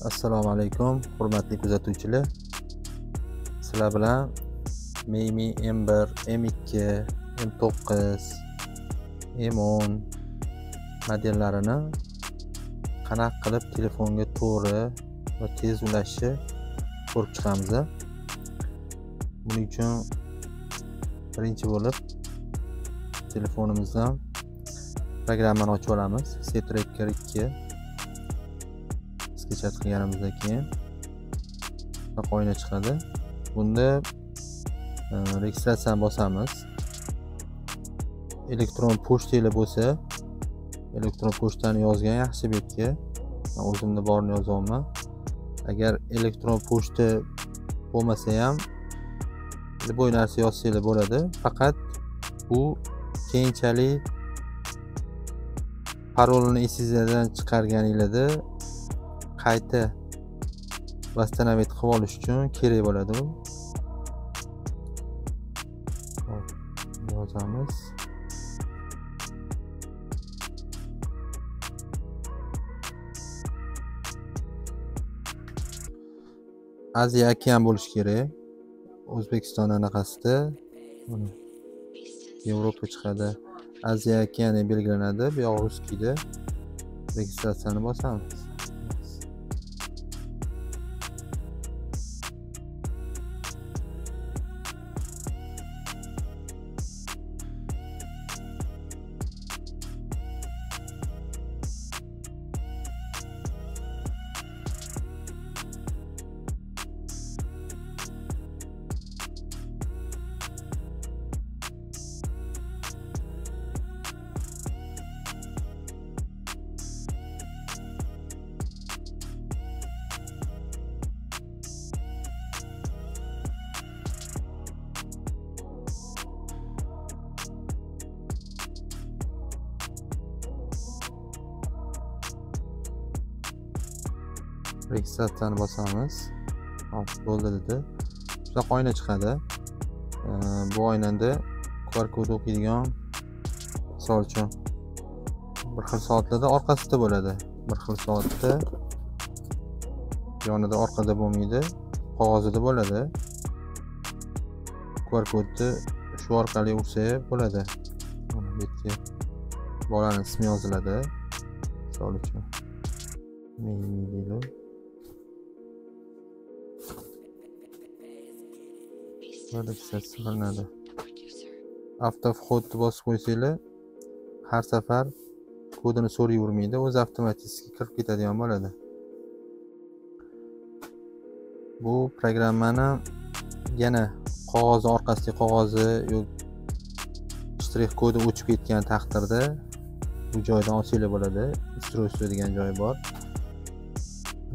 Assalomu alaykum, hurmatli kuzatuvchilar. Sizlar bilan Mi M1, M2, M9, M10 modellarini qanaqa qilib telefonga to'g'ri va tez ulashi ko'rib chiqamiz. Buning uchun birinchi bo'lib telefonimizdan programmani ochib olamiz. SetTracker 2 sketchat qilganimizdan keyin oyna chiqadi. Bunda registratsiyani bosamiz. Elektron pochta bo'lsa, elektron pochtani yozgan yaxshi betga. Men o'zimda borini yozyapman. Agar elektron pochta bo'lmasa ham bu narsa yozsanglar bo'ladi. Faqat bu keyinchalik parolni esingizdan chiqarganingizda qayta восстановить qilib olish uchun kerak bo'ladi. Yozamiz. Aziya okean bo'lishi kerak. O'zbekiston anaqasida Yevropa chiqadi. Aziya okeani belgilanadi. Bu yoq ruskiyda. Registratsiyani bosamiz. Registratsiyani bosamiz. Hop, bo'ldi dedi. Shunaqa oyna chiqadi. Bu oynada QR kod o'qiydigan, misol uchun bir xil soatlarda orqasida bo'ladi. Bir xil soatda yonida orqada bo'lmaydi, qog'ozida bo'ladi. QR kodni shu orqali ursa bo'ladi. Mana bu yerga bolaning ismi yoziladi. Misol uchun Mi deydi. Qilinadi. Avto vhodni bosib qo'ysanglar, har safar kodini so'rayvermaydi, o'zi avtomatik kirib ketadigan bo'ladi. Bu programmani yana qog'ozi orqasidagi qog'ozi yo'q shtrix kodi o'chib ketgan taqdirda bu joydan olsanglar bo'ladi. Ustroyство degan joyi bor.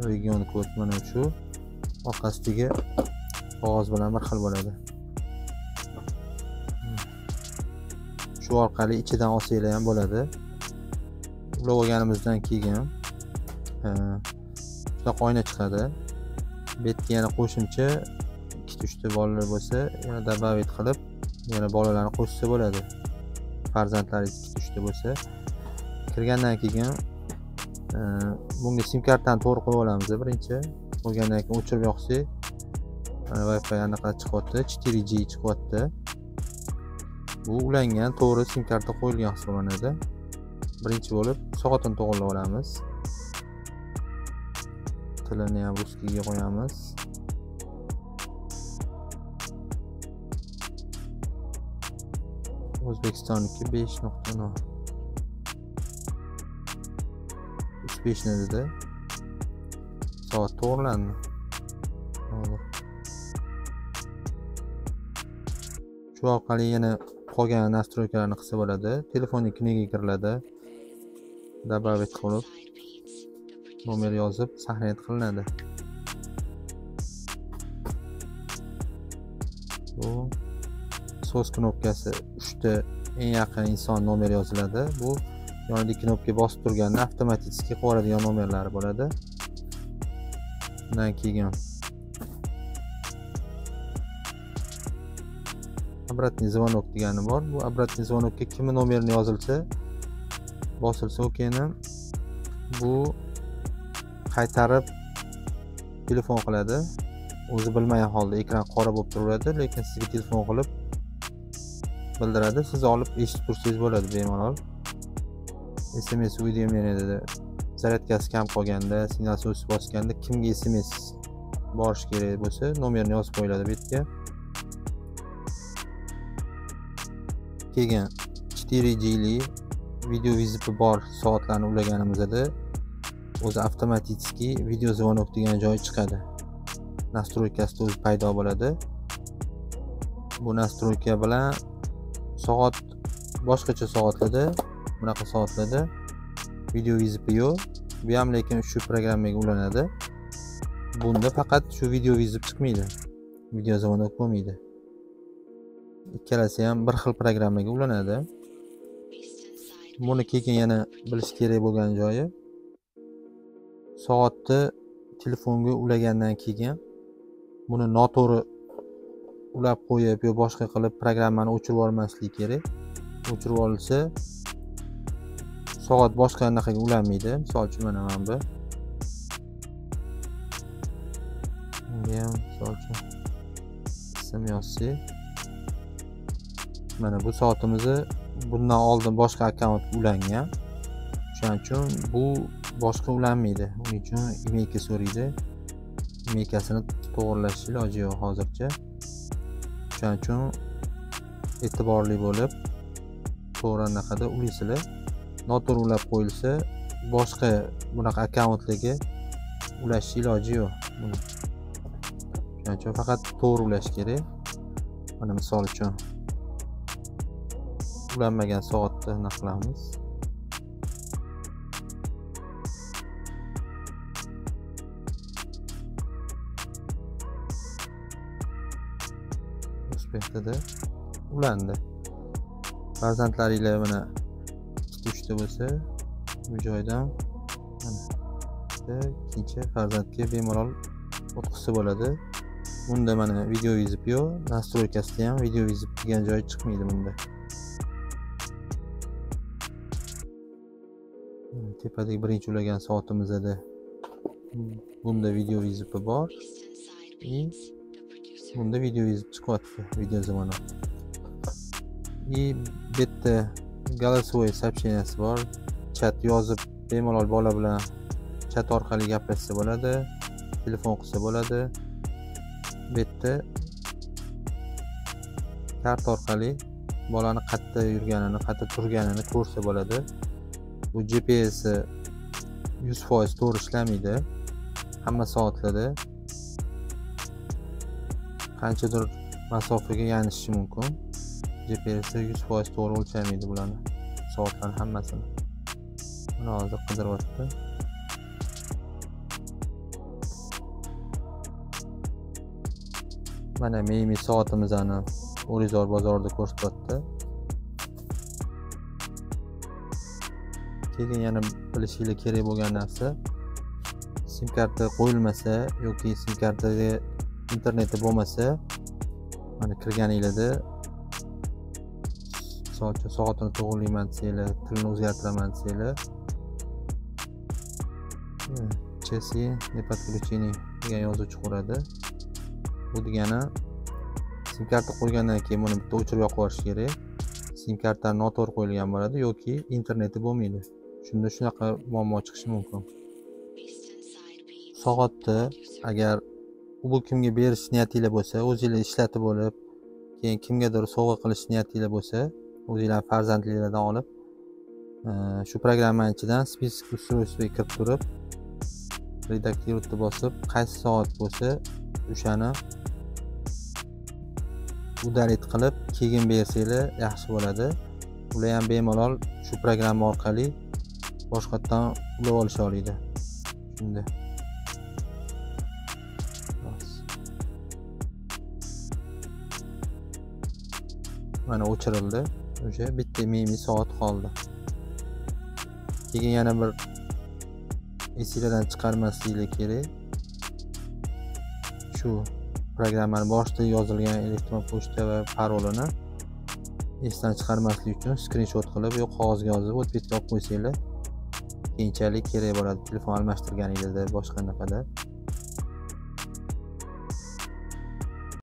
Region kod mana shu orqasidagi qog'oz bilan bir xil bo'ladi. Shu orqali ichidan olsanglar ham bo'ladi. Ulab olganimizdan keyin shunaqa oyna chiqadi. Betga yana qo'shimcha 2-3 ta bolalar bo'lsa, yana добавить qilib, yana bolalarni qo'shsa bo'ladi. Farzandlaringiz 2-3 ta bo'lsa, kirgandan keyin bunga sim kartani to'g'ri qo'yib olamiz birinchi. Qo'ygandan keyin o'chirib yoqsak, mana Wi-Fi anaqa chiqyapti, 4G chiqyapti. Bu ulangan to'g'ri sim karta qo'yilgan hisoblanadi. Birinchi bo'lib soatini to'g'irlab olamiz. Tilini ham ruskiyga qo'yamiz. O'zbekistonniki 5.0. 35 dedi. Soat to'g'rilandi. Shu orqali yana qolgan nastroykalarni qilsa bo'ladi. Telefonning kuniga kiriladi. Добавить qilib nomer yozib saqlanib qilinadi. Bu sos knopkasi 3 ta eng yaqin inson nomeri yoziladi. Bu yonidagi knopka bosib turganda avtomatik qo'yadigan nomerlari bo'ladi. Bundan keyin обратный звонок degani bor. Bu обратный звонокka kimning nomerini yozilsa, bosilsa o'kayni bu qaytarib telefon qiladi. O'zi bilmagan holda ekran qora bo'lib turaveradi, lekin sizga telefon qilib bildiradi. Siz olib eshitib tursangiz bo'ladi bemalol. SMS уведомлениеda zaryadkasi kam qolganda, signal so'z bosganda kimga SMS borish kerak bo'lsa, nomerni yozib qo'yiladi bu yerga. Keyin 4G li video vizipi bor soatlarni ulaganimizda o'zi avtomatik video zvonok degan joy chiqadi. Nastroykasida o'zi paydo bo'ladi. Bu nastroyka bilan soat boshqacha soatlarda, bunaqa soatlarda video vizipi yo'q. Bu ham lekin shu programmaga ulanadi. Bunda faqat shu video vizip chiqmaydi. Video zvonok bo'lmaydi. Ikkalasi ham bir xil programmaga ulanadi. Buni keyin yana bilish kerak bo'lgan joyi, soatni telefonga ulagandan keyin buni noto'g'ri ulab qo'yib yo boshqa qilib programmani o'chirib olmaslik kerak. O'chirib olsa soat boshqa anaqaga ulanmaydi. Misol uchun mana bu. Misol uchun ism yozsak, mana bu soatimizni bundan oldin boshqa akkauntga ulangan. Shuning uchun bu boshqa ulanmaydi. Uning uchun emailga so'raydi. Emailkasini to'g'irlash iloji yo'q hozircha. Shuning uchun e'tiborli bo'lib, to'g'ri anaqada ulaysizlar. Noto'g'ri ulab qo'yilsa, boshqa bunaqa akkauntlarga ulash iloji yo'q. Shuning uchun faqat to'g'ri ulash kerak. Mana misol uchun ulanmagan soatni aniqlamiz. Uspexda ulandi. Farzandlaringlar mana 2-3 ta bo'lsa, bu joydan mana ikkinchi farzandga bemalol o'tqizsa bo'ladi. Bunda mana video vizip yo'q, nastroykasida ham video vizip degan joy chiqmaydi bunda. Tepadagi birinchi ulagan soatimizda bunda video vizipi bor. Bunda video vizip chiqyapti, video zvonok. Bu yerda голосовой сообщениесі bor. Chat yozib bemalol bola bilan chat orqali gaplashsa bo'ladi, telefon qilsa bo'ladi. Bu yerda kart orqali bolani qayerda yurganini, qayerda turganini ko'rsa bo'ladi. Bu GPS 100% to'g'ri ishlamaydi. Hamma soatlarda qanchadir masofaga yanishi mumkin. GPS 100% to'g'ri o'lchamaydi bularni. Soatlarning hammasini. Buni hozir qidiryapti. Mana Mimi soatimizni O'rizor bozorida ko'rsatyapti. Keyin yana bilishingiz kerak bo'lgan narsa, sim karta qo'yilmasa yoki sim kartaga interneti bo'lmasa, mana kirganingizda soatini to'g'rilayman desanglar, tilni o'zgartiraman desanglar, Chesi ne подключение degan yozuvchi qo'yadi. Bu degani sim karta qo'ygandan keyin buni bitta o'chirib yoqib yuborish kerak. Sim karta noto'g'ri qo'yilgan bo'ladi yoki interneti bo'lmaydi. Shunda shunaqa muammo chiqishi mumkin. Soatni agar bu kimga berish niyatingiz bo'lsa, o'zingiz ishlatib olib, keyin kimgadir sovg'a qilish niyatingiz bo'lsa, o'zingizlar farzandlaringizdan olib, shu programmaning ichidan spisk ustroyствоga kirib turib, redaktorni bosib, qaysi soat bo'lsa, o'shani udarit qilib, keyin bersanglar yaxshi bo'ladi. Ular ham bemalol shu programma orqali boshqatdan ulab olisha oladi. Shunda mana o'chirildi. O'sha bitta Mimi soat qoldi. Keyin yana bir esingizdan chiqarmasliginglar kerak. Shu programmaning boshida yozilgan elektron pochta va parolini esdan chiqarmaslik uchun skrinshot qilib yo qog'ozga yozib o'tbetga olib qo'ysanglar, keyinchalik kerak bo'ladi telefon almashtirganingizda boshqa narxada.